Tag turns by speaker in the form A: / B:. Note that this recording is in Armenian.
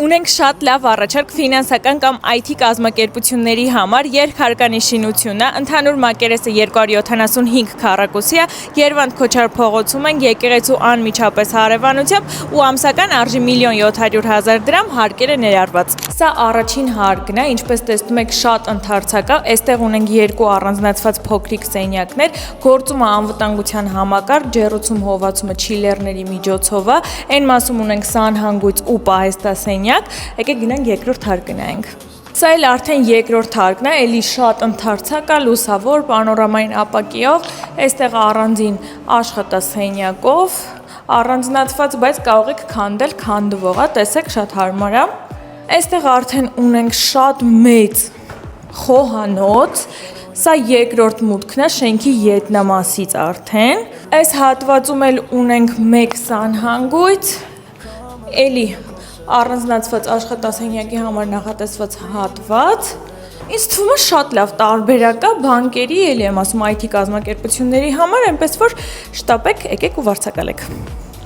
A: Ունենք շատ լավ առաջարկ ֆինանսական կամ IT կազմակերպությունների համար երկհարկանի շինությունը, ընդհանուր մակերեսը 275 քառակուսի է, Երվանդ Քոչար փողոցում են, եկեղեցու անմիջապես հարևանությամբ ու ամսական արժի 1.700.000 դրամ հարկերը ներառված։ Սա առաջին հարկն է, ինչպես տեսնում եք, շատ ընդարձակ է, այստեղ ունենք երկու առանձնացված փոքրիկ սենյակներ, գործում է անվտանգության համակարգ, ջեռուցում հովացումը չիլերների միջոցով է, այն մասում ունենք սանհանգույց ու պահեստասենյակ։ Եկեք գնանք երկրորդ հարկը նայենք։ Սա էլ արդեն երկրորդ հարկն է, էլի շատ ընդարձակ է, լուսավոր, պանորամային ապակիով, այստեղ առանձին աշխատասենյակով, առանձնացված, բայց կարող եք քանդել, քանդվող է, տեսեք, շատ հարմար է։ Այստեղ արդեն ունենք շատ մեծ խոհանոց, սա երկրորդ մուտքն է շենքի ետնամասից արդեն։ Այս հատվածում էլ ունենք մեկ սանհանգույց, էլի առանձնացված աշխատասենյակի համար նախատեսված հատված։ Ինձ թվում է շատ լավ տարբերակ է բանկերի, էլի եմ ասում IT կազմակերպությունների համար, այնպես որ շտապեք, եկեք ու վարձակալեք։